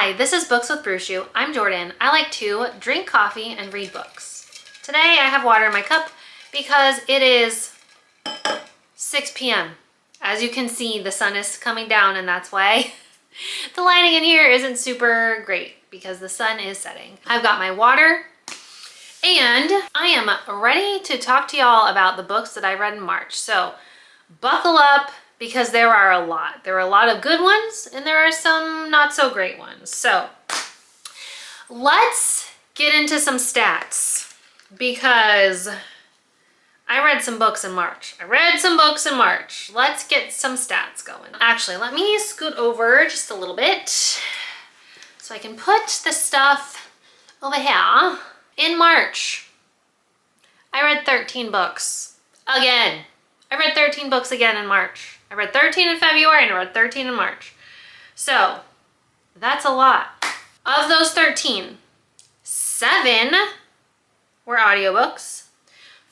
Hi, this is Books with Brushu. I'm Jordan. I like to drink coffee and read books. Today I have water in my cup because it is 6 p.m. As you can see, the sun is coming down and that's why the lighting in here isn't super great because the sun is setting. I've got my water and I am ready to talk to y'all about the books that I read in March. So buckle up, because there are a lot. There are a lot of good ones and there are some not so great ones. So let's get into some stats because I read some books in March. Let's get some stats going. Actually, let me scoot over just a little bit so I can put the stuff over here. In March, I read 13 books again. I read 13 books again in March. I read 13 in February and I read 13 in March. So that's a lot. Of those 13, 7 were audiobooks,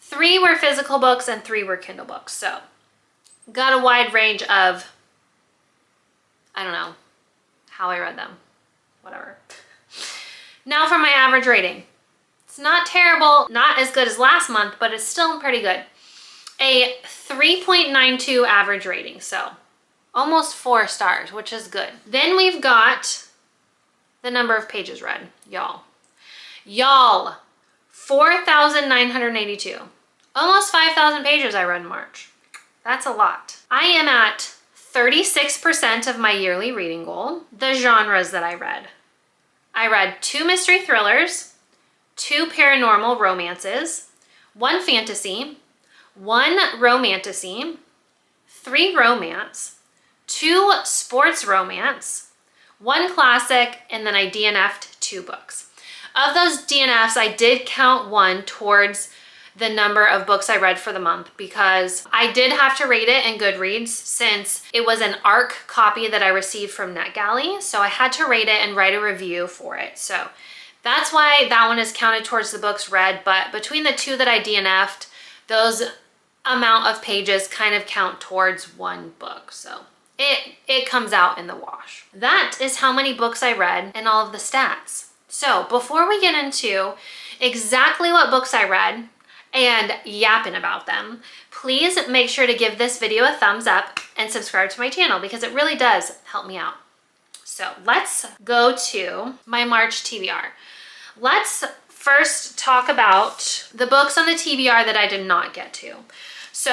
3 were physical books, and 3 were Kindle books. So got a wide range of, I don't know how I read them, whatever. Now for my average rating. It's not terrible, not as good as last month, but it's still pretty good. A 3.92 average rating, so almost 4 stars, which is good. Then we've got the number of pages read, y'all. 4,982. Almost 5,000 pages I read in March. That's a lot. I am at 36% of my yearly reading goal. The genres that I read 2 mystery thrillers, 2 paranormal romances, 1 fantasy, 1 romantasy, 3 romance, 2 sports romance, 1 classic, and then I DNF'd 2 books. Of those DNFs, I did count 1 towards the number of books I read for the month because I did have to rate it in Goodreads since it was an ARC copy that I received from NetGalley. So I had to rate it and write a review for it. So that's why that one is counted towards the books read. But between the 2 that I DNF'd, those amount of pages kind of count towards 1 book. So it comes out in the wash. That is how many books I read and all of the stats. So before we get into exactly what books I read and yapping about them, please make sure to give this video a thumbs up and subscribe to my channel because it really does help me out. So let's go to my March TBR. Let's first talk about the books on the TBR that I did not get to. So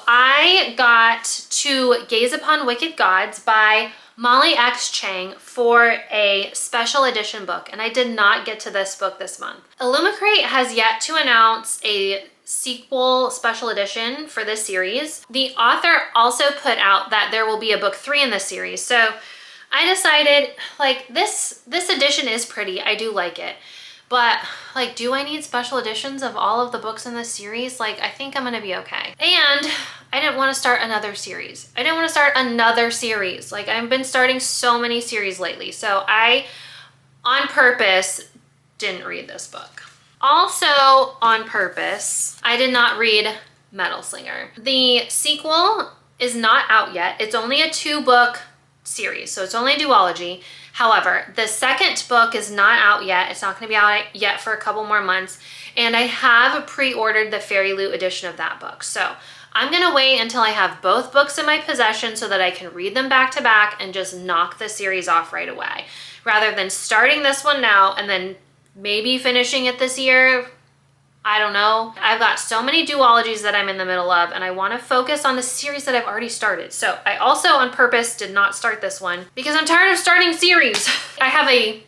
I got to Gaze Upon Wicked Gods by Molly X. Chang for a special edition book, and I did not get to this book this month. Illumicrate has yet to announce a sequel special edition for this series. The author also put out that there will be a book 3 in this series, so I decided, like, this edition is pretty. I do like it. But, like, do I need special editions of all of the books in this series? Like, I think I'm gonna be okay. And I didn't want to start another series. Like, I've been starting so many series lately. So I, on purpose, didn't read this book. Also, on purpose, I did not read Metal Slinger. The sequel is not out yet. It's only a 2-book series, so it's only a duology. However, the second book is not out yet. It's not going to be out yet for a couple more months. And I have pre-ordered the Fairy Loot edition of that book. So I'm going to wait until I have both books in my possession so that I can read them back to back and just knock the series off right away. Rather than starting this one now and then maybe finishing it this year. I don't know. I've got so many duologies that I'm in the middle of and I want to focus on the series that I've already started. So I also on purpose did not start this one because I'm tired of starting series. I have a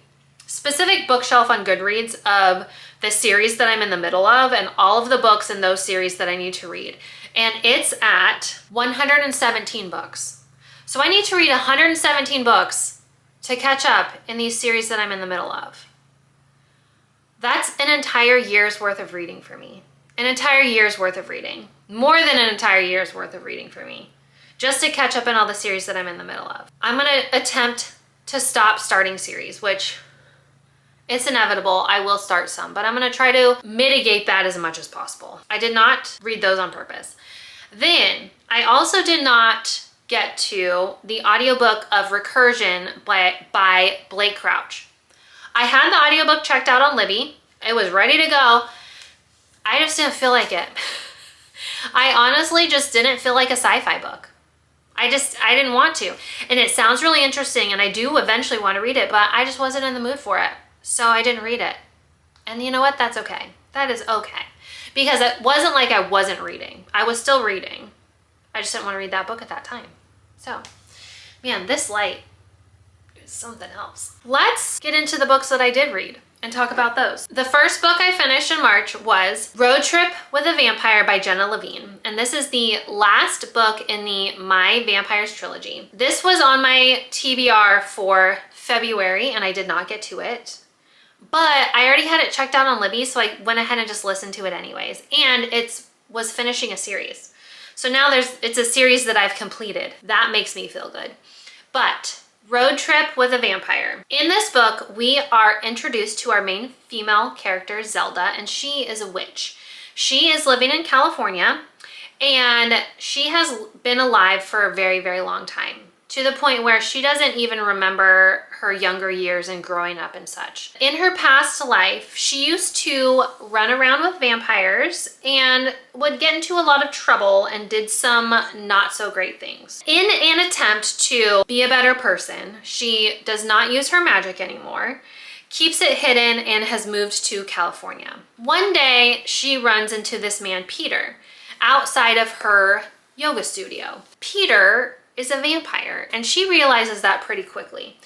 specific bookshelf on Goodreads of the series that I'm in the middle of and all of the books in those series that I need to read. And it's at 117 books. So I need to read 117 books to catch up in these series that I'm in the middle of. That's an entire year's worth of reading for me. An entire year's worth of reading. More than an entire year's worth of reading for me. Just to catch up in all the series that I'm in the middle of. I'm going to attempt to stop starting series, which it's inevitable. I will start some, but I'm going to try to mitigate that as much as possible. I did not read those on purpose. Then I also did not get to the audiobook of Recursion by Blake Crouch. I had the audiobook checked out on Libby. It was ready to go. I just didn't feel like it. I honestly just didn't feel like a sci-fi book. I didn't want to. And it sounds really interesting and I do eventually want to read it, but I just wasn't in the mood for it. So I didn't read it. And you know what? That's okay. That is okay. Because it wasn't like I wasn't reading. I was still reading. I just didn't want to read that book at that time. So, man, this light is something else. Let's get into the books that I did read and talk about those. The first book I finished in March was Road Trip with a Vampire by Jenna Levine. And this is the last book in the My Vampires trilogy. This was on my TBR for February and I did not get to it. But I already had it checked out on Libby, so I went ahead and just listened to it anyways. And it was finishing a series. So now it's a series that I've completed. That makes me feel good. But Road Trip with a Vampire. In this book, we are introduced to our main female character, Zelda, and she is a witch. She is living in California, and she has been alive for a very, very long time, to the point where she doesn't even remember her younger years and growing up and such. In her past life, she used to run around with vampires and would get into a lot of trouble and did some not so great things. In an attempt to be a better person, she does not use her magic anymore, keeps it hidden, and has moved to California. One day, she runs into this man, Peter, outside of her yoga studio. Peter is a vampire, and she realizes that pretty quickly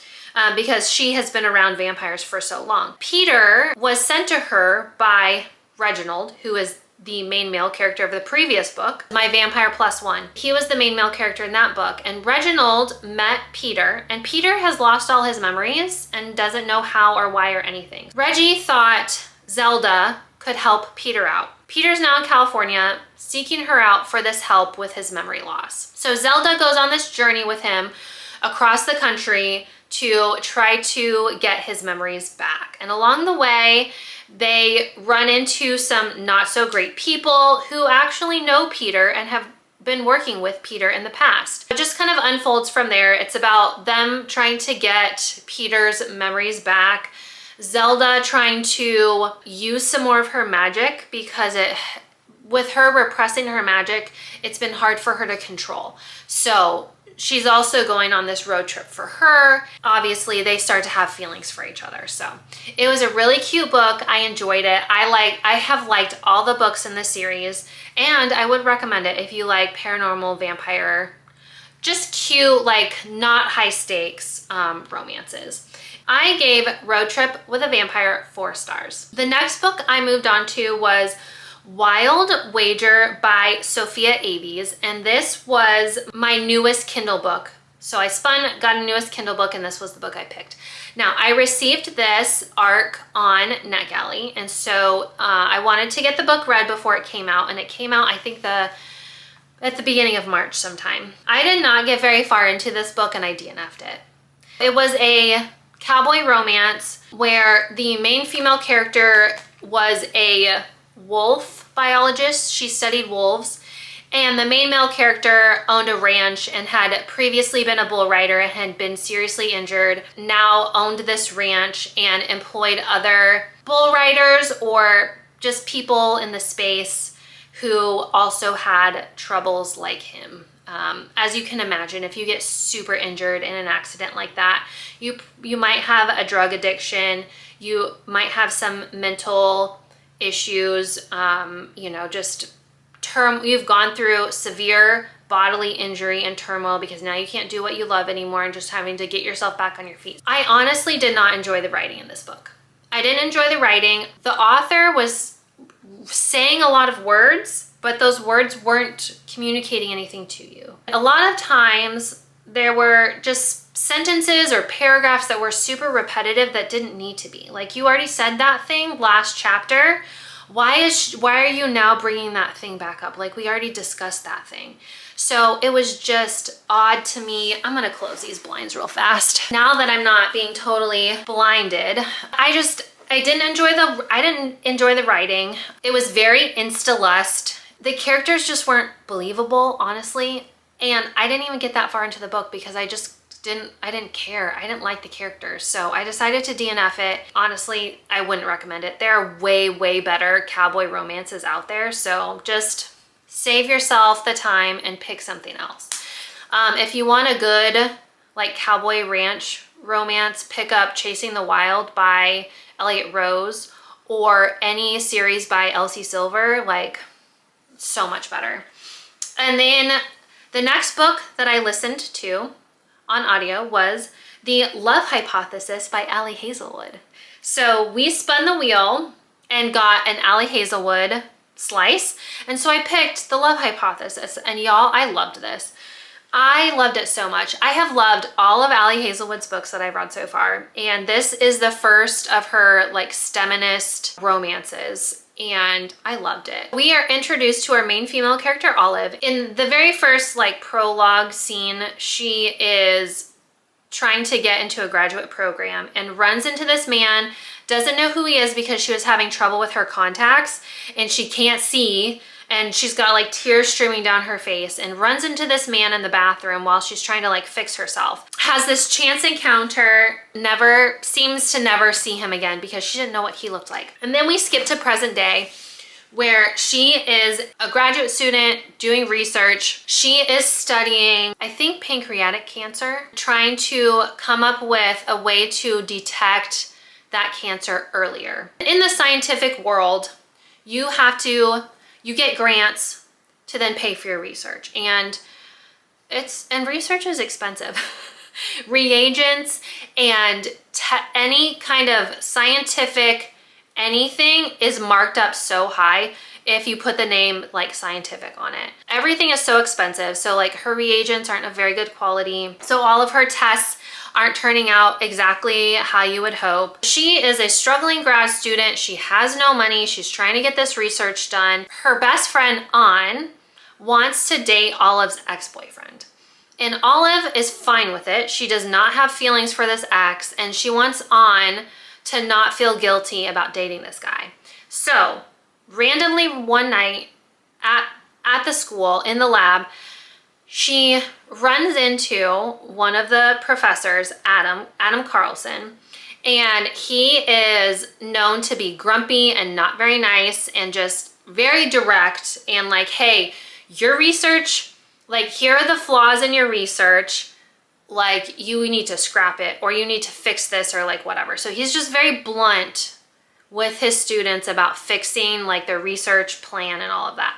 because she has been around vampires for so long. Peter was sent to her by Reginald, who is the main male character of the previous book, My Vampire Plus One. He was the main male character in that book, and Reginald met Peter, and Peter has lost all his memories and doesn't know how or why or anything. Reggie thought Zelda could help Peter out. Peter's now in California, seeking her out for this help with his memory loss. So Zelda goes on this journey with him across the country to try to get his memories back. And along the way, they run into some not so great people who actually know Peter and have been working with Peter in the past. It just kind of unfolds from there. It's about them trying to get Peter's memories back, Zelda trying to use some more of her magic because with her repressing her magic, it's been hard for her to control. So she's also going on this road trip for her. Obviously, they start to have feelings for each other. So it was a really cute book. I enjoyed it. I have liked all the books in the series, and I would recommend it if you like paranormal, vampire, just cute, like not high stakes romances. I gave Road Trip with a Vampire 4 stars. The next book I moved on to was Wild Wager by Sophia Avies, and this was my newest Kindle book. So I got a newest Kindle book, and this was the book I picked. Now, I received this ARC on NetGalley, and so I wanted to get the book read before it came out, and it came out, I think, at the beginning of March sometime. I did not get very far into this book, and I DNF'd it. It was a cowboy romance where the main female character was a wolf biologist. She studied wolves, and the main male character owned a ranch and had previously been a bull rider and had been seriously injured, now owned this ranch and employed other bull riders or just people in the space who also had troubles like him. As you can imagine, if you get super injured in an accident like that, you might have a drug addiction, you might have some mental issues, you've gone through severe bodily injury and turmoil because now you can't do what you love anymore and just having to get yourself back on your feet. I honestly did not enjoy the writing in this book. I didn't enjoy the writing. The author was saying a lot of words, but those words weren't communicating anything to you. A lot of times there were just sentences or paragraphs that were super repetitive that didn't need to be. Like, you already said that thing last chapter. Why are you now bringing that thing back up? Like, we already discussed that thing. So it was just odd to me. I'm gonna close these blinds real fast. Now that I'm not being totally blinded, I didn't enjoy the writing. It was very insta-lust. The characters just weren't believable, honestly. And I didn't even get that far into the book because I didn't care. I didn't like the characters. So I decided to DNF it. Honestly, I wouldn't recommend it. There are way, way better cowboy romances out there. So just save yourself the time and pick something else. If you want a good like cowboy ranch romance, pick up Chasing the Wild by Elliot Rose or any series by Elsie Silver, like so much better. And then the next book that I listened to on audio was The Love Hypothesis by Ali Hazelwood. So we spun the wheel and got an Ali Hazelwood slice. And so I picked The Love Hypothesis, and y'all, I loved this. I loved it so much. I have loved all of Ali Hazelwood's books that I've read so far, and this is the first of her like STEMinist romances, and I loved it. We are introduced to our main female character, Olive. In the very first like prologue scene, she is trying to get into a graduate program and runs into this man, doesn't know who he is because she was having trouble with her contacts and she can't see, and she's got like tears streaming down her face, and runs into this man in the bathroom while she's trying to like fix herself. Has this chance encounter, seems to never see him again because she didn't know what he looked like. And then we skip to present day where she is a graduate student doing research. She is studying, I think, pancreatic cancer, trying to come up with a way to detect that cancer earlier. In the scientific world, you get grants to then pay for your research, and research is expensive. Reagents and any kind of scientific anything is marked up so high if you put the name like scientific on it. Everything is so expensive, so like her reagents aren't of very good quality, so all of her tests aren't turning out exactly how you would hope. She is a struggling grad student. She has no money. She's trying to get this research done. Her best friend, An, wants to date Olive's ex-boyfriend. And Olive is fine with it. She does not have feelings for this ex, and she wants An to not feel guilty about dating this guy. So, randomly one night at the school, in the lab, she runs into one of the professors, Adam Carlson, and he is known to be grumpy and not very nice and just very direct and like, hey, your research, like here are the flaws in your research, like you need to scrap it or you need to fix this or like whatever. So he's just very blunt with his students about fixing like their research plan and all of that.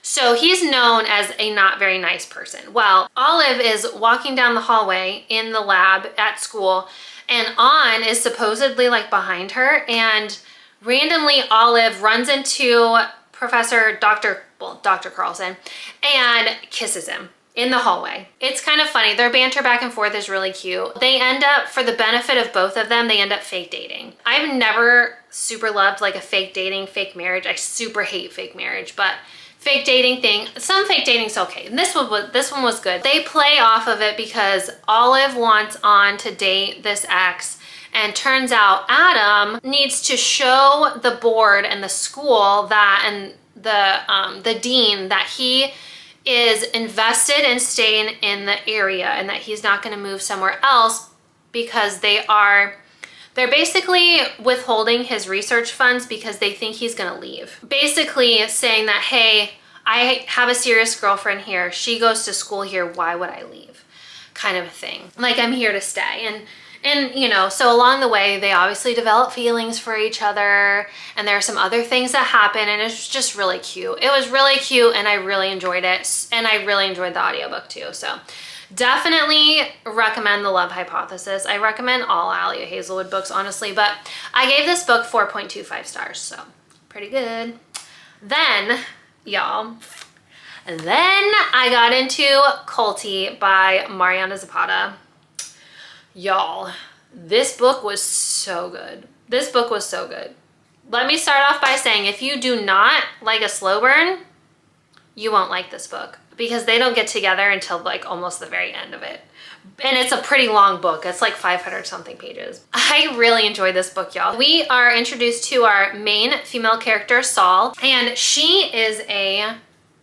So he's known as a not very nice person. Well, Olive is walking down the hallway in the lab at school, and An is supposedly like behind her, and randomly Olive runs into Dr. Carlson and kisses him in the hallway. It's kind of funny. Their banter back and forth is really cute. They end up, for the benefit of both of them, they end up fake dating. I've never super loved like a fake dating, fake marriage. I super hate fake marriage, but fake dating thing, some fake dating's okay. And this one was good. They play off of it because Olive wants An to date this ex, and turns out Adam needs to show the board and the school that, and the dean, that he is invested in staying in the area and that he's not going to move somewhere else because they're basically withholding his research funds because they think he's gonna leave. Basically saying that, hey, I have a serious girlfriend here. She goes to school here. Why would I leave? Kind of a thing. Like, I'm here to stay. And you know, so along the way, they obviously develop feelings for each other, and there are some other things that happen, and it's just really cute. It was really cute, and I really enjoyed it, and I really enjoyed the audiobook too. So definitely recommend The Love Hypothesis. I recommend all Ali Hazelwood books, honestly, but I gave this book 4.25 stars, so pretty good. Then, y'all, I got into Culty by Mariana Zapata. Y'all, this book was so good. This book was so good. Let me start off by saying, if you do not like a slow burn, you won't like this book, because they don't get together until like almost the very end of it. And it's a pretty long book. It's like 500 something pages. I really enjoyed this book, y'all. We are introduced to our main female character, Saul, and she is a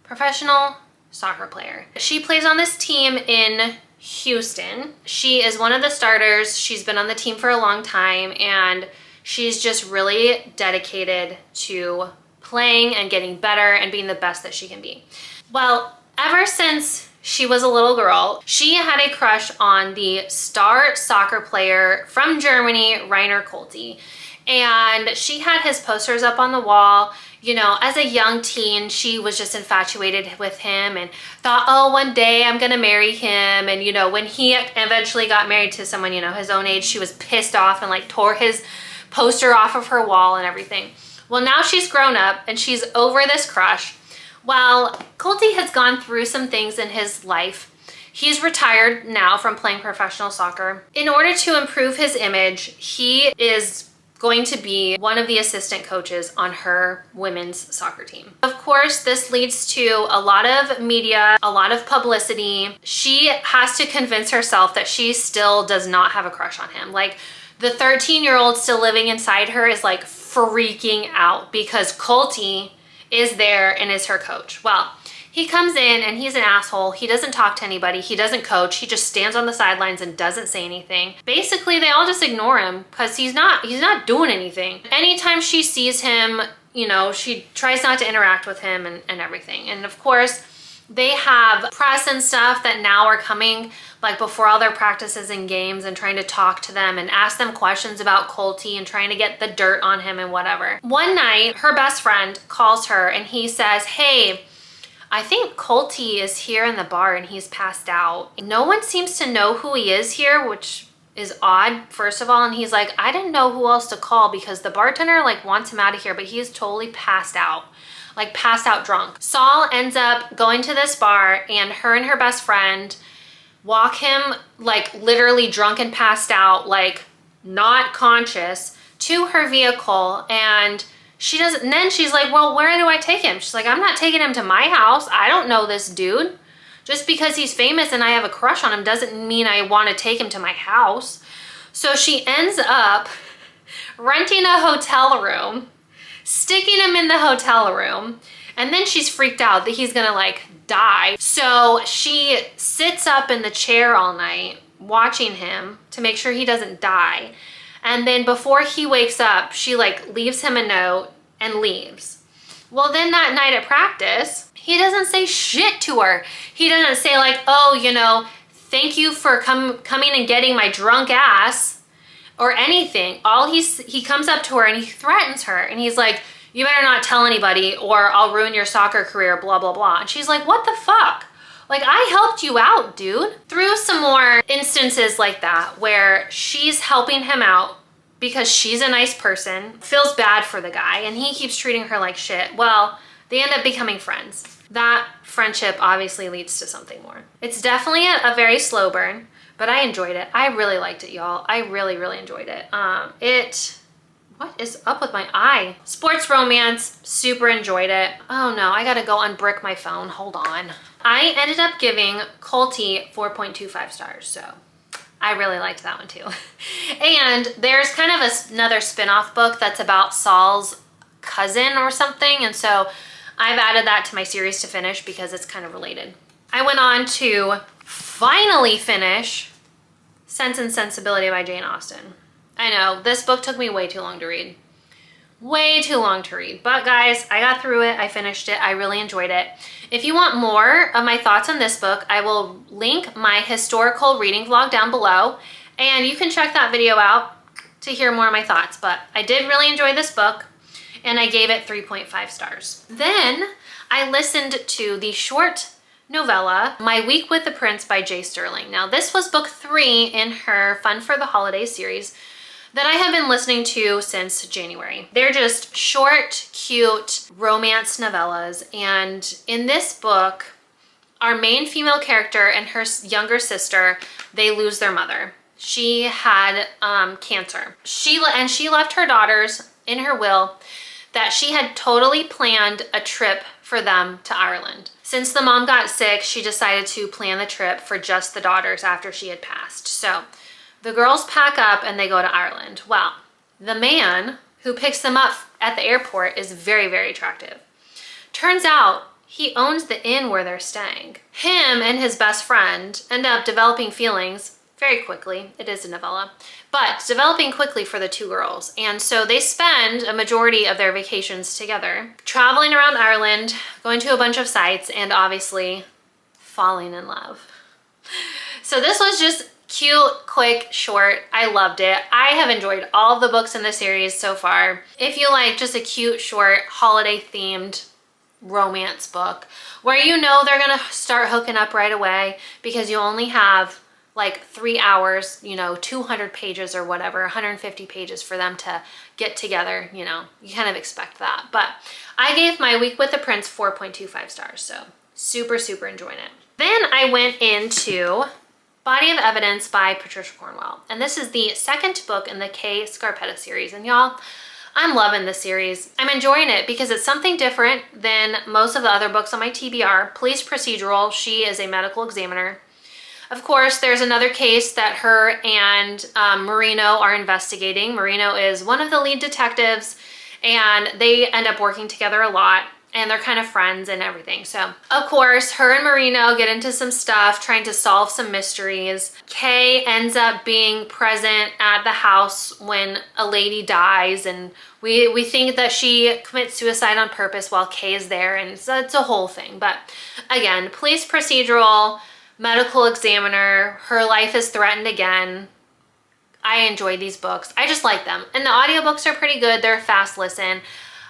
professional soccer player. She plays on this team in Houston. She is one of the starters. She's been on the team for a long time, and she's just really dedicated to playing and getting better and being the best that she can be. Well, ever since she was a little girl, she had a crush on the star soccer player from Germany, Rainer Colte. And she had his posters up on the wall. You know, as a young teen, she was just infatuated with him and thought, oh, one day I'm gonna marry him. And you know, when he eventually got married to someone, you know, his own age, she was pissed off and like tore his poster off of her wall and everything. Well, now she's grown up and she's over this crush. Well, Colte has gone through some things in his life. He's retired now from playing professional soccer. In order to improve his image, he is going to be one of the assistant coaches on her women's soccer team. Of course, this leads to a lot of media, a lot of publicity. She has to convince herself that she still does not have a crush on him. Like, the 13-year-old still living inside her is like freaking out because Colte is there and is her coach. Well, he comes in and he's an asshole. He doesn't talk to anybody. He doesn't coach. He just stands on the sidelines and doesn't say anything. Basically, they all just ignore him because he's not doing anything. Anytime she sees him, you know, she tries not to interact with him and everything. And of course, they have press and stuff that now are coming like before all their practices and games and trying to talk to them and ask them questions about Colte and trying to get the dirt on him and whatever. One night, her best friend calls her and he says, hey, I think Colte is here in the bar and he's passed out. No one seems to know who he is here, which is odd, first of all. And he's like, I didn't know who else to call because the bartender like wants him out of here, but he is totally passed out, like passed out drunk. Saul ends up going to this bar and her and her best friend walk him like literally drunk and passed out, like not conscious, to her vehicle. And she doesn't, and then she's like, well, where do I take him? She's like, I'm not taking him to my house. I don't know this dude. Just because he's famous and I have a crush on him doesn't mean I want to take him to my house. So she ends up renting a hotel room, sticking him in the hotel room, and then she's freaked out that he's gonna like die. So she sits up in the chair all night watching him to make sure he doesn't die. And then before he wakes up, she like leaves him a note and leaves. Well, then that night at practice, he doesn't say shit to her. He doesn't say like, oh, you know, thank you for coming and getting my drunk ass or anything. He comes up to her and he threatens her and he's like, you better not tell anybody or I'll ruin your soccer career, blah, blah, blah. And she's like, what the fuck? Like, I helped you out, dude. Through some more instances like that where she's helping him out because she's a nice person, feels bad for the guy, and he keeps treating her like shit. Well, they end up becoming friends. That friendship obviously leads to something more. It's definitely a very slow burn, but I enjoyed it. I really liked it, y'all. I really, really enjoyed it. What is up with my eye? Sports romance, super enjoyed it. Oh no, I gotta go unbrick my phone, hold on. I ended up giving Colte 4.25 stars, so I really liked that one too. And there's kind of another spin-off book that's about Saul's cousin or something, and so I've added that to my series to finish because it's kind of related. I went on to finally finish Sense and Sensibility by Jane Austen. I know, this book took me way too long to read. Way too long to read. But guys, I got through it. I finished it. I really enjoyed it. If you want more of my thoughts on this book, I will link my historical reading vlog down below. And you can check that video out to hear more of my thoughts. But I did really enjoy this book. And I gave it 3.5 stars. Then I listened to the short novella, My Week with the Prince by Jay Sterling. Now this was book 3 in her Fun for the Holidays series that I have been listening to since January. They're just short, cute romance novellas. And in this book, our main female character and her younger sister, they lose their mother. She had cancer. She left her daughters in her will that she had totally planned a trip for them to Ireland. Since the mom got sick, she decided to plan the trip for just the daughters after she had passed. So the girls pack up and they go to Ireland. Well, the man who picks them up at the airport is very, very attractive. Turns out he owns the inn where they're staying. Him and his best friend end up developing feelings very quickly. It is a novella, but developing quickly for the two girls. And so they spend a majority of their vacations together, traveling around Ireland, going to a bunch of sites, and obviously falling in love. So this was just cute, quick, short. I loved it. I have enjoyed all of the books in the series so far. If you like just a cute, short, holiday themed romance book where you know they're gonna start hooking up right away because you only have like 3 hours, you know, 200 pages or whatever, 150 pages for them to get together, you know, you kind of expect that. But I gave My Week with the Prince 4.25 stars, so super, super enjoying it. Then I went into Body of Evidence by Patricia Cornwell, and this is the second book in the Kay Scarpetta series, and y'all, I'm loving this series. I'm enjoying it because it's something different than most of the other books on my TBR. Police procedural, she is a medical examiner. Of course, there's another case that her and Marino are investigating. Marino is one of the lead detectives, and they end up working together a lot, and they're kind of friends and everything. So, of course, her and Marino get into some stuff, trying to solve some mysteries. Kay ends up being present at the house when a lady dies, and we think that she commits suicide on purpose while Kay is there, and so it's a whole thing. But again, police procedural, medical examiner, her life is threatened again. I enjoy these books. I just like them. And the audiobooks are pretty good. They're a fast listen.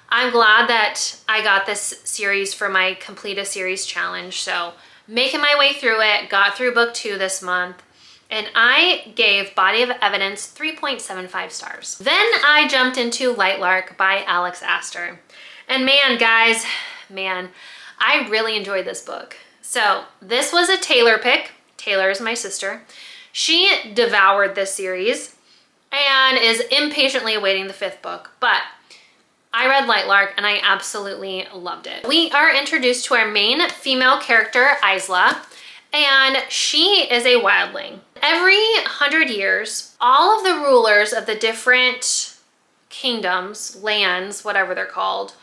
I'm glad that I got this series for my Complete a Series challenge. So making my way through it, got through book 2 this month, and I gave Body of Evidence 3.75 stars. Then I jumped into Lightlark by Alex Astor. And man, guys, man, I really enjoyed this book. So this was a Taylor pick. Taylor is my sister. She devoured this series and is impatiently awaiting the 5th book, but I read Lightlark and I absolutely loved it. We are introduced to our main female character, Isla, and she is a wildling. Every 100 years, all of the rulers of the different kingdoms, lands, whatever they're called,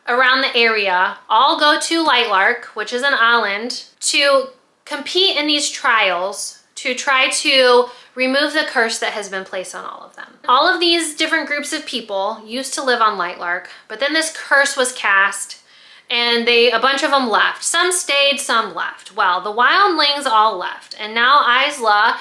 around the area all go to Lightlark, which is an island, to compete in these trials to try to remove the curse that has been placed on all of them. All of these different groups of people used to live on Lightlark, but then this curse was cast and a bunch of them left. Some stayed, some left. Well, the wildlings all left, and now Isla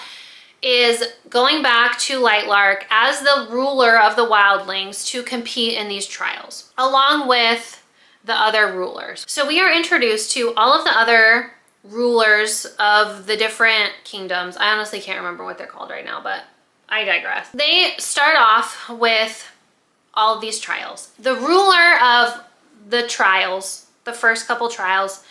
is going back to Lightlark as the ruler of the wildlings to compete in these trials, along with the other rulers. So we are introduced to all of the other rulers of the different kingdoms. I honestly can't remember what they're called right now, but I digress. They start off with all of these trials. The ruler of the trials, the first couple trials,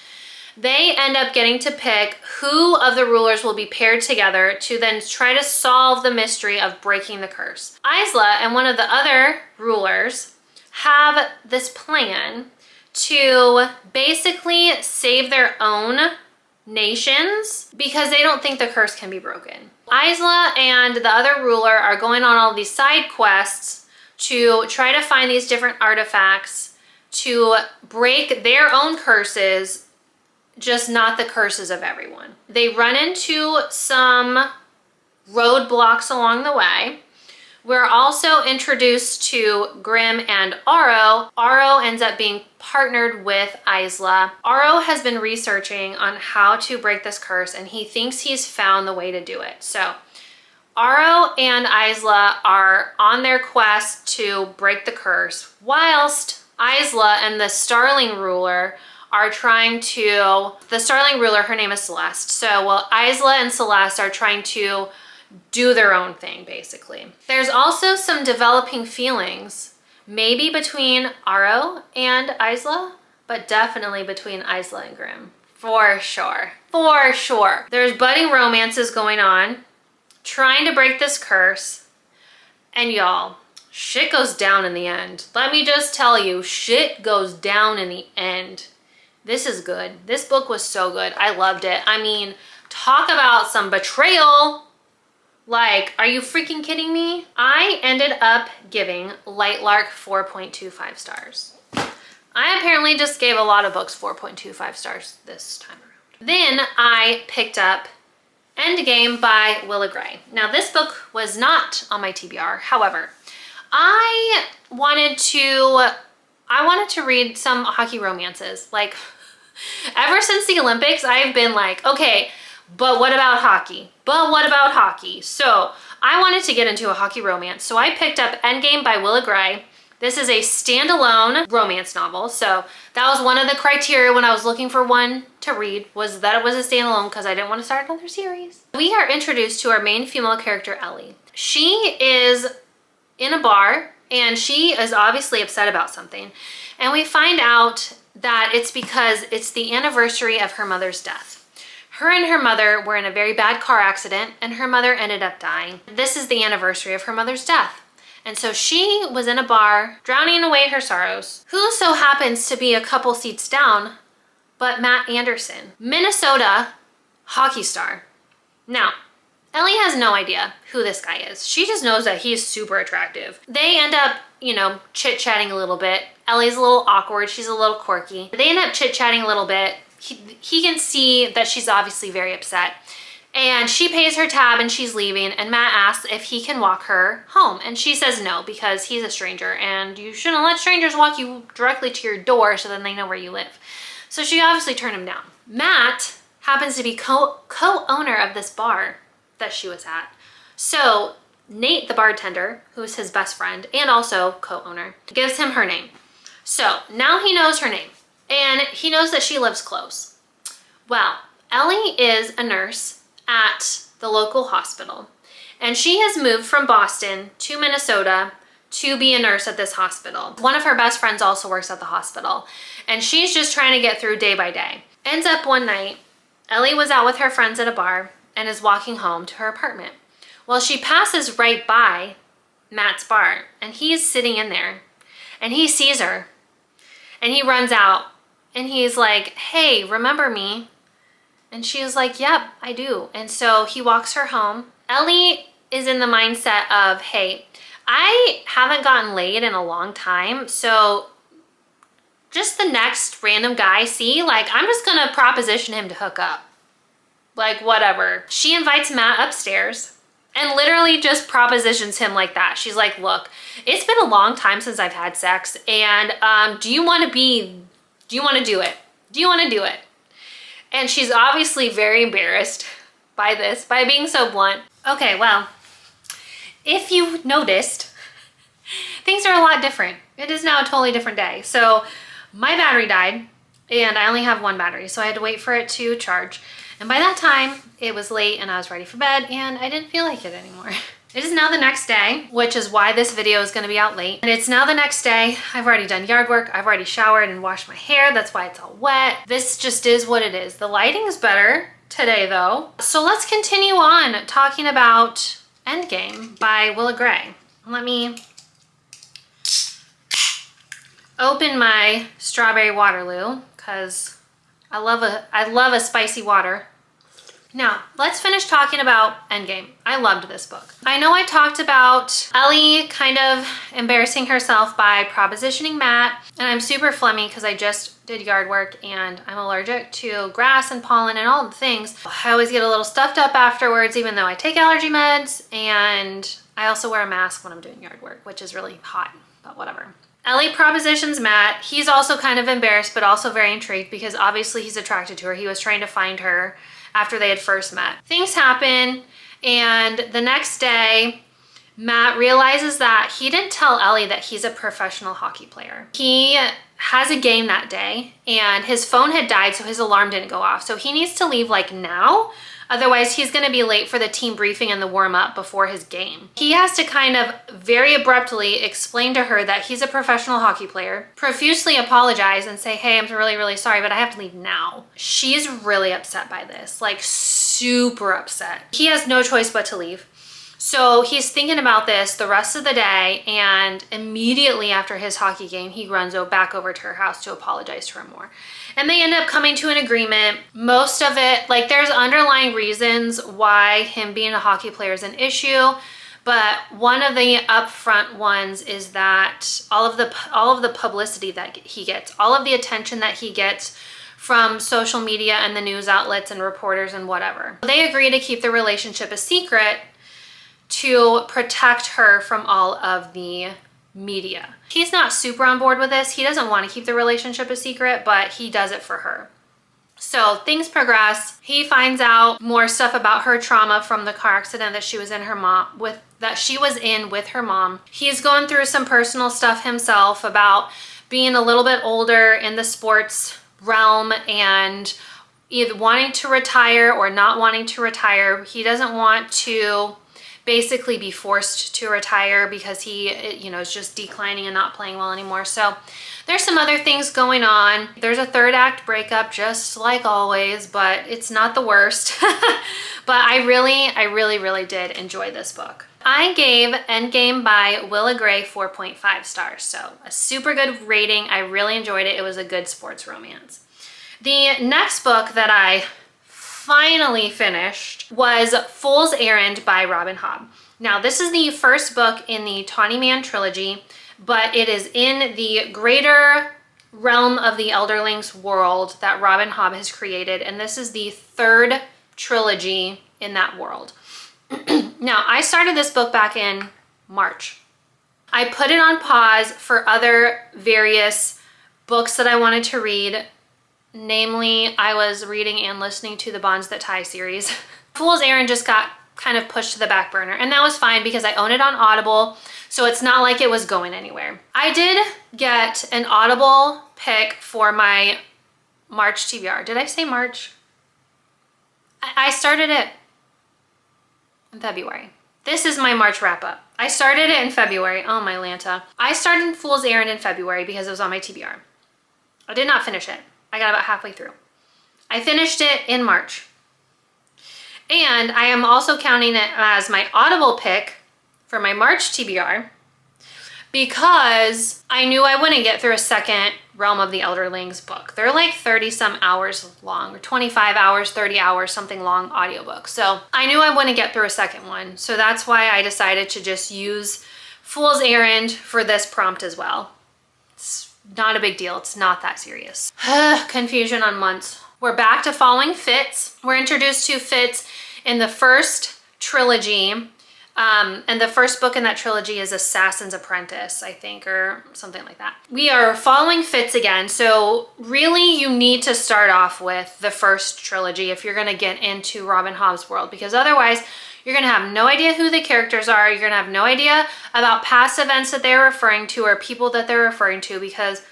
they end up getting to pick who of the rulers will be paired together to then try to solve the mystery of breaking the curse. Isla and one of the other rulers have this plan to basically save their own nations because they don't think the curse can be broken. Isla and the other ruler are going on all these side quests to try to find these different artifacts to break their own curses, just not the curses of everyone. They run into some roadblocks along the way. We're also introduced to Grim and Aro. Aro ends up being partnered with Isla. Aro has been researching on how to break this curse, and he thinks he's found the way to do it. So Aro and Isla are on their quest to break the curse, whilst Isla and the Starling ruler are trying to, the Starling ruler, her name is Celeste. So, well, Isla and Celeste are trying to do their own thing, basically. There's also some developing feelings, maybe between Aro and Isla, but definitely between Isla and Grim. For sure. For sure. There's budding romances going on, trying to break this curse, and y'all, shit goes down in the end. Let me just tell you, shit goes down in the end. This is good. This book was so good. I loved it. I mean, talk about some betrayal. Like, are you freaking kidding me? I ended up giving Lightlark 4.25 stars. I apparently just gave a lot of books 4.25 stars this time around. Then I picked up Endgame by Willa Gray. Now this book was not on my TBR. However, I wanted to read some hockey romances. Like, ever since the Olympics, I've been like, okay, but what about hockey? But what about hockey? So I wanted to get into a hockey romance. So I picked up Endgame by Willa Gray. This is a standalone romance novel. So that was one of the criteria when I was looking for one to read, was that it was a standalone, because I didn't want to start another series. We are introduced to our main female character, Ellie. She is in a bar and she is obviously upset about something. And we find out that it's because it's the anniversary of her mother's death. Her and her mother were in a very bad car accident and her mother ended up dying. This is the anniversary of her mother's death. And so she was in a bar, drowning away her sorrows. Who so happens to be a couple seats down but Matt Anderson, Minnesota hockey star. Now, Ellie has no idea who this guy is. She just knows that he's super attractive. They end up, you know, chit-chatting a little bit. Ellie's a little awkward. She's a little quirky. They end up chit-chatting a little bit. He can see that she's obviously very upset. And she pays her tab and she's leaving, and Matt asks if he can walk her home. And she says no, because he's a stranger and you shouldn't let strangers walk you directly to your door so then they know where you live. So she obviously turned him down. Matt happens to be co-owner of this bar that she was at. So Nate, the bartender, who's his best friend and also co-owner, gives him her name. So now he knows her name and he knows that she lives close. Well, Ellie is a nurse at the local hospital, and she has moved from Boston to Minnesota to be a nurse at this hospital. One of her best friends also works at the hospital, and she's just trying to get through day by day. Ends up one night, Ellie was out with her friends at a bar and is walking home to her apartment. Well, she passes right by Matt's bar, and he's sitting in there, and he sees her, and he runs out, and he's like, "Hey, remember me?" And she was like, "Yep, I do." And so he walks her home. Ellie is in the mindset of, hey, I haven't gotten laid in a long time, so just the next random guy I see, like, I'm just gonna proposition him to hook up. Like, whatever. She invites Matt upstairs and literally just propositions him like that. She's like, "Look, it's been a long time since I've had sex, and do you want to do it? Do you want to do it?" And she's obviously very embarrassed by this, by being so blunt. Okay, well, if you noticed, things are a lot different. It is now a totally different day. So my battery died and I only have one battery, so I had to wait for it to charge. And by that time, it was late and I was ready for bed and I didn't feel like it anymore. It is now the next day, which is why this video is gonna be out late. And it's now the next day. I've already done yard work. I've already showered and washed my hair. That's why it's all wet. This just is what it is. The lighting is better today though. So let's continue on talking about Endgame by Willa Gray. Let me open my strawberry Waterloo because I love a spicy water. Now, let's finish talking about Endgame. I loved this book. I know I talked about Ellie kind of embarrassing herself by propositioning Matt, and I'm super phlegmy because I just did yard work and I'm allergic to grass and pollen and all the things. I always get a little stuffed up afterwards, even though I take allergy meds, and I also wear a mask when I'm doing yard work, which is really hot, but whatever. Ellie propositions Matt. He's also kind of embarrassed, but also very intrigued because obviously he's attracted to her. He was trying to find her after they had first met. Things happen, and the next day, Matt realizes that he didn't tell Ellie that he's a professional hockey player. He has a game that day, and his phone had died, so his alarm didn't go off. So he needs to leave like now, otherwise he's gonna be late for the team briefing and the warm-up before his game. He has to kind of very abruptly explain to her that he's a professional hockey player, profusely apologize and say, "Hey, I'm really, really sorry, but I have to leave now." She's really upset by this, like super upset. He has no choice but to leave. So he's thinking about this the rest of the day, and immediately after his hockey game, he runs back over to her house to apologize to her more. And they end up coming to an agreement. Most of it, like, there's underlying reasons why him being a hockey player is an issue, But one of the upfront ones is that all of the publicity that he gets, all of the attention that he gets from social media and the news outlets and reporters and whatever. They agree to keep the relationship a secret to protect her from all of the media. He's not super on board with this. He doesn't want to keep the relationship a secret, but he does it for her. So things progress. He finds out more stuff about her trauma from the car accident that she was in with her mom. He's going through some personal stuff himself about being a little bit older in the sports realm and either wanting to retire or not wanting to retire. He doesn't want to basically be forced to retire because he, is just declining and not playing well anymore. So there's some other things going on. There's a third act breakup, just like always, but it's not the worst. But I really did enjoy this book. I gave Endgame by Willa Gray 4.5 stars. So a super good rating. I really enjoyed it. It was a good sports romance. The next book that I finally finished was Fool's Errand by Robin Hobb. Now, this is the first book in the Tawny Man trilogy, but it is in the greater realm of the Elderlings world that Robin Hobb has created, and this is the third trilogy in that world. Now, I started this book back in March. I put it on pause for other various books that I wanted to read. Namely, I was reading and listening to the Bonds That Tie series. Fool's Errand just got kind of pushed to the back burner, and that was fine because I own it on Audible, so it's not like it was going anywhere. I did get an Audible pick for my March TBR. Did I say March? I started it in February. This is my March wrap-up. I started it in February. Oh, my Lanta. I started Fool's Errand in February because it was on my TBR. I did not finish it. I got about halfway through. I finished it in March. And I am also counting it as my Audible pick for my March TBR because I knew I wouldn't get through a second Realm of the Elderlings book. They're like 30 some hours long, or 25 hours, 30 hours, something long audiobook. So I knew I wouldn't get through a second one. So that's why I decided to just use Fool's Errand for this prompt as well. It's not a big deal. It's not that serious. Confusion on months. We're back to following Fitz. We're introduced to Fitz in the first trilogy. And the first book in that trilogy is Assassin's Apprentice, I think, or something like that. We are following Fitz again. So really you need to start off with the first trilogy if you're going to get into Robin Hobb's world, because otherwise you're going to have no idea who the characters are. You're going to have no idea about past events that they're referring to or people that they're referring to, because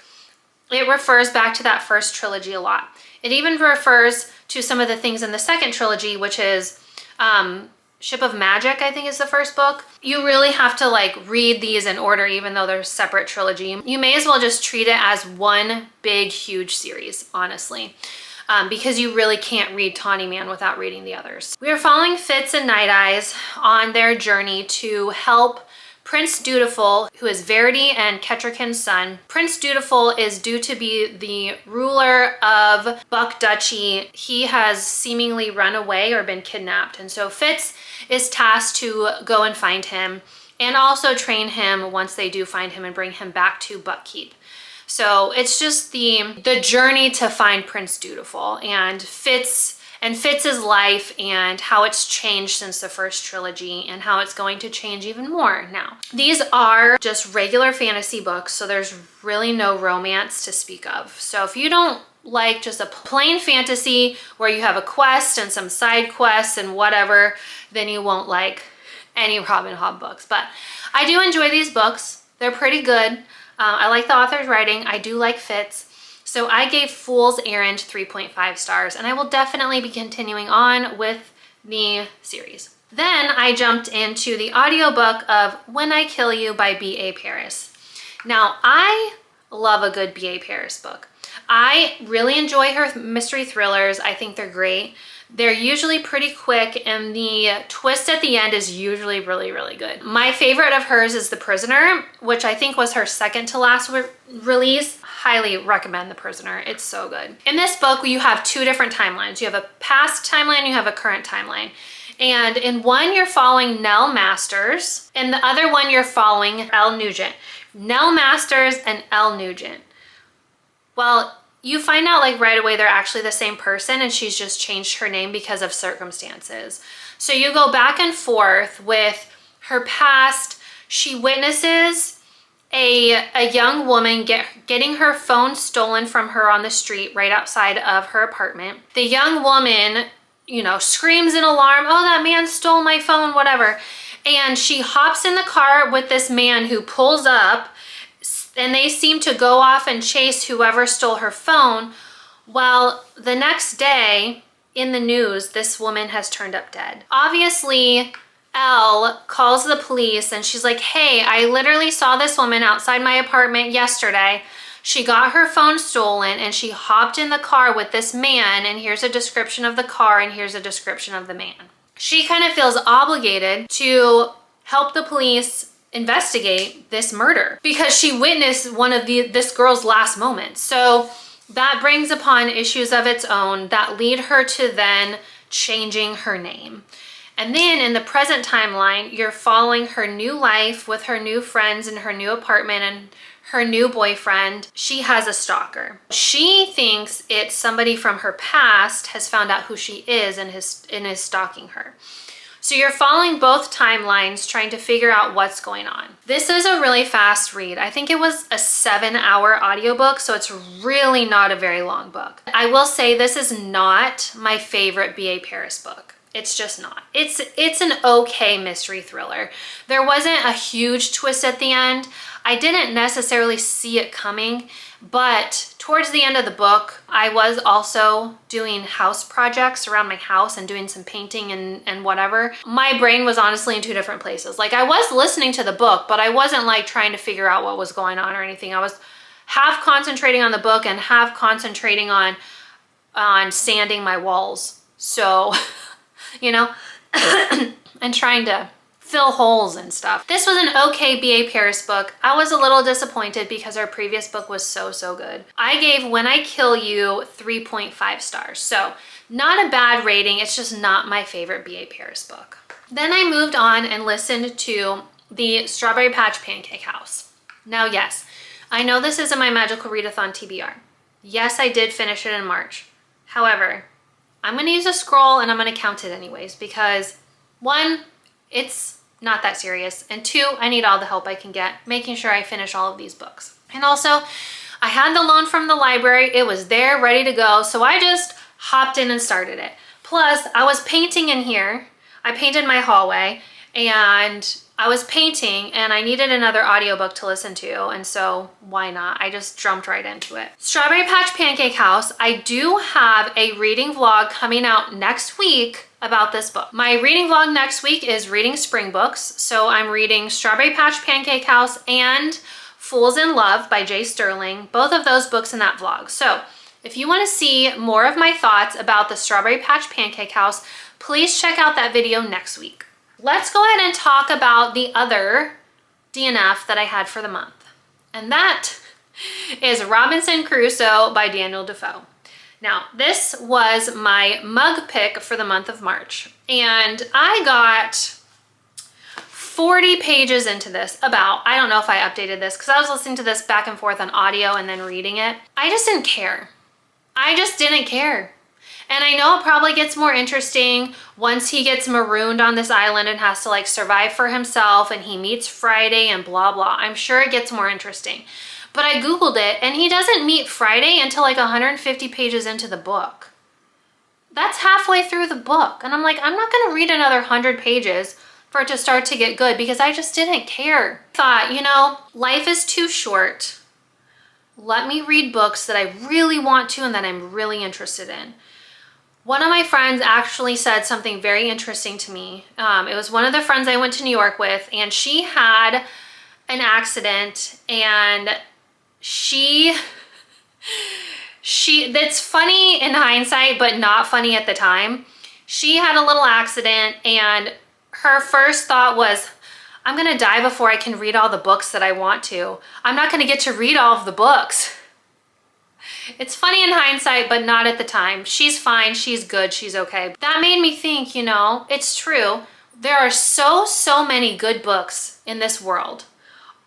it refers back to that first trilogy a lot. It even refers to some of the things in the second trilogy, which is Ship of Magic, I think is the first book. You really have to like read these in order, even though they're separate trilogy. You may as well just treat it as one big, huge series, honestly. Because you really can't read Tawny Man without reading the others. We are following Fitz and Night Eyes on their journey to help Prince Dutiful, who is Verity and Kettrican's son. Prince Dutiful is due to be the ruler of Buck Duchy. He has seemingly run away or been kidnapped, and so Fitz is tasked to go and find him and also train him once they do find him and bring him back to Buckkeep. So it's just the journey to find Prince Dutiful and Fitz's life and how it's changed since the first trilogy and how it's going to change even more now. These are just regular fantasy books, so there's really no romance to speak of. So if you don't like just a plain fantasy where you have a quest and some side quests and whatever, then you won't like any Robin Hobb books. But I do enjoy these books. They're pretty good. I like the author's writing. I do like Fitz. So I gave Fool's Errand 3.5 stars, and I will definitely be continuing on with the series. Then I jumped into the audiobook of When I Kill You by B.A. Paris. Now, I love a good B.A. Paris book. I really enjoy her mystery thrillers. I think they're great. They're usually pretty quick, and the twist at the end is usually really, really good. My favorite of hers is The Prisoner, which I think was her second to last release. Highly recommend The Prisoner. It's so good. In this book, you have two different timelines. You have a past timeline, you have a current timeline. And in one, you're following Nell Masters, and the other one, you're following Elle Nugent. Nell Masters and Elle Nugent. Well, you find out like right away they're actually the same person, and she's just changed her name because of circumstances. So you go back and forth with her past. She witnesses a young woman getting her phone stolen from her on the street right outside of her apartment. The young woman, you know, screams in alarm, oh, that man stole my phone, whatever. And she hops in the car with this man who pulls up, and they seem to go off and chase whoever stole her phone. Well, the next day in the news, this woman has turned up dead. Obviously, Elle calls the police and she's like, hey, I literally saw this woman outside my apartment yesterday. She got her phone stolen and she hopped in the car with this man, and here's a description of the car and here's a description of the man. She kind of feels obligated to help the police investigate this murder because she witnessed one of this girl's last moments. So that brings upon issues of its own that lead her to then changing her name. And then in the present timeline, you're following her new life with her new friends in her new apartment and her new boyfriend. She has a stalker. She thinks it's somebody from her past has found out who she is and is stalking her. So you're following both timelines trying to figure out what's going on. This is a really fast read. I think it was a 7-hour audiobook, so it's really not a very long book. I will say this is not my favorite B.A. Paris book. It's just not. It's an okay mystery thriller. There wasn't a huge twist at the end. I didn't necessarily see it coming, but towards the end of the book, I was also doing house projects around my house and doing some painting and whatever. My brain was honestly in two different places. Like, I was listening to the book, but I wasn't like trying to figure out what was going on or anything. I was half concentrating on the book and half concentrating on sanding my walls. So, you know, and trying to fill holes and stuff. This was an okay B.A. Paris book. I was a little disappointed because our previous book was so good. I gave When I Kill You 3.5 stars. So not a bad rating. It's just not my favorite B.A. Paris book. Then I moved on and listened to the Strawberry Patch Pancake House. Now, yes, I know this isn't my Magical Readathon TBR. Yes, I did finish it in March. However, I'm going to use a scroll and I'm going to count it anyways because, one, it's not that serious, and two, I need all the help I can get making sure I finish all of these books. And also, I had the loan from the library. It was there ready to go, so I just hopped in and started it. Plus, I was painting in here. I painted my hallway, and I was painting, and I needed another audiobook to listen to, and so why not? I just jumped right into it. Strawberry Patch Pancake House. I do have a reading vlog coming out next week about this book. My reading vlog next week is reading spring books. So I'm reading Strawberry Patch Pancake House and Fools in Love by Jay Sterling, both of those books in that vlog. So if you want to see more of my thoughts about the Strawberry Patch Pancake House, please check out that video next week. Let's go ahead and talk about the other DNF that I had for the month. And that is Robinson Crusoe by Daniel Defoe. Now, this was my mug pick for the month of March, and I got 40 pages into this about. I don't know if I updated this because I was listening to this back and forth on audio and then reading it. I just didn't care. I just didn't care. And I know it probably gets more interesting once he gets marooned on this island and has to like survive for himself and he meets Friday and blah, blah. I'm sure it gets more interesting. But I Googled it and he doesn't meet Friday until like 150 pages into the book. That's halfway through the book. And I'm like, I'm not gonna read another 100 pages for it to start to get good because I just didn't care. I thought, you know, life is too short. Let me read books that I really want to and that I'm really interested in. One of my friends actually said something very interesting to me. It was one of the friends I went to New York with, and she had an accident, and that's funny in hindsight, but not funny at the time. She had a little accident, and her first thought was, I'm gonna die before I can read all the books that I want to. I'm not gonna get to read all of the books. It's funny in hindsight, but not at the time. She's fine, she's good, she's okay. That made me think, you know, it's true. There are so many good books in this world.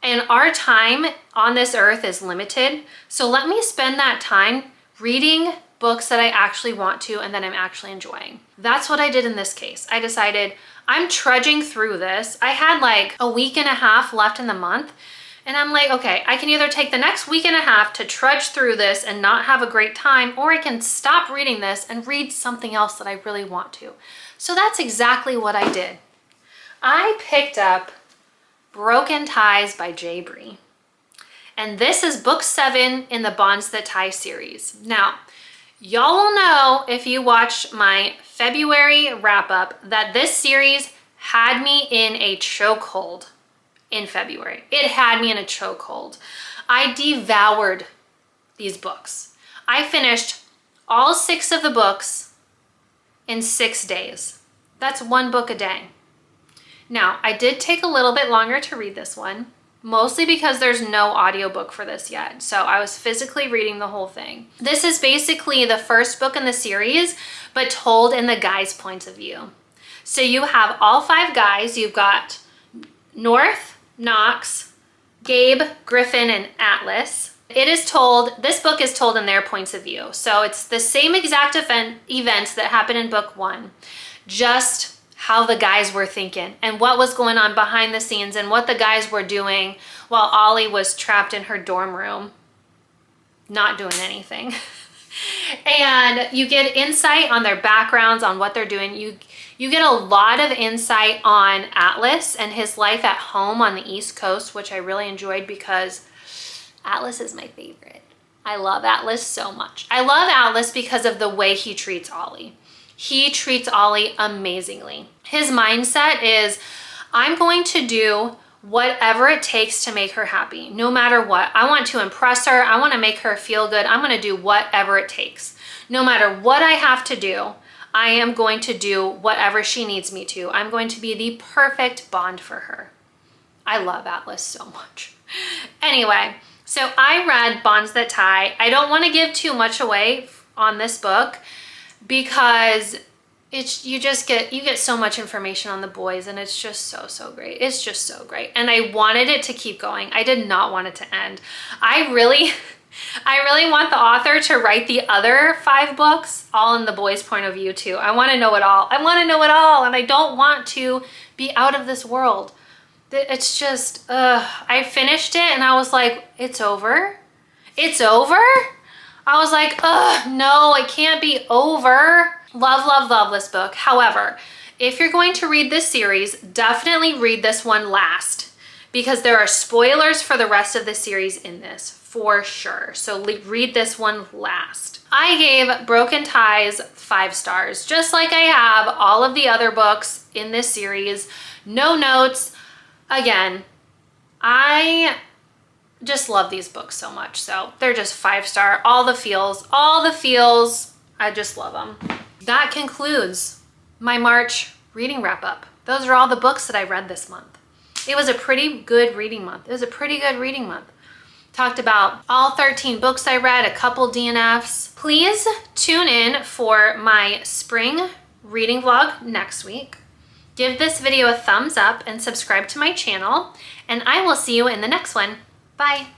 And our time on this earth is limited. So let me spend that time reading books that I actually want to and that I'm actually enjoying. That's what I did in this case. I decided I'm trudging through this. I had like a week and a half left in the month. And I'm like, okay, I can either take the next week and a half to trudge through this and not have a great time, or I can stop reading this and read something else that I really want to. So that's exactly what I did. I picked up Broken Ties by J. Bree. And this is book 7 in the Bonds That Tie series. Now, y'all will know if you watched my February wrap-up that this series had me in a chokehold in February. It had me in a chokehold. I devoured these books. I finished all 6 of the books in 6 days. That's 1 book a day. Now, I did take a little bit longer to read this one, mostly because there's no audiobook for this yet. So I was physically reading the whole thing. This is basically the first book in the series, but told in the guys' points of view. So you have all 5 guys. You've got North, Knox, Gabe, Griffin, and Atlas. This book is told in their points of view. So it's the same exact events that happened in book 1, just how the guys were thinking and what was going on behind the scenes and what the guys were doing while Ollie was trapped in her dorm room, not doing anything. And you get insight on their backgrounds, on what they're doing. You get a lot of insight on Atlas and his life at home on the East Coast, which I really enjoyed because Atlas is my favorite. I love Atlas so much. I love Atlas because of the way he treats Ollie. He treats Ollie amazingly. His mindset is, I'm going to do whatever it takes to make her happy, no matter what. I want to impress her. I want to make her feel good. I'm going to do whatever it takes. No matter what I have to do, I am going to do whatever she needs me to. I'm going to be the perfect bond for her. I love Atlas so much. Anyway, so I read Bonds That Tie. I don't want to give too much away on this book because you get so much information on the boys, and it's just so great. It's just so great. And I wanted it to keep going. I did not want it to end. I really want the author to write the other 5 books all in the boys' point of view too. I want to know it all. I want to know it all, and I don't want to be out of this world. It's just, I finished it and I was like, it's over? It's over? I was like, no, it can't be over. Love this book. However, if you're going to read this series, definitely read this one last because there are spoilers for the rest of the series in this, for sure. So read this one last. I gave Broken Ties 5 stars, just like I have all of the other books in this series. No notes. Again, I just love these books so much. So they're just 5-star, all the feels. I just love them. That concludes my March reading wrap up. Those are all the books that I read this month. It was a pretty good reading month. Talked about all 13 books I read, a couple DNFs. Please tune in for my spring reading vlog next week. Give this video a thumbs up and subscribe to my channel, and I will see you in the next one. Bye.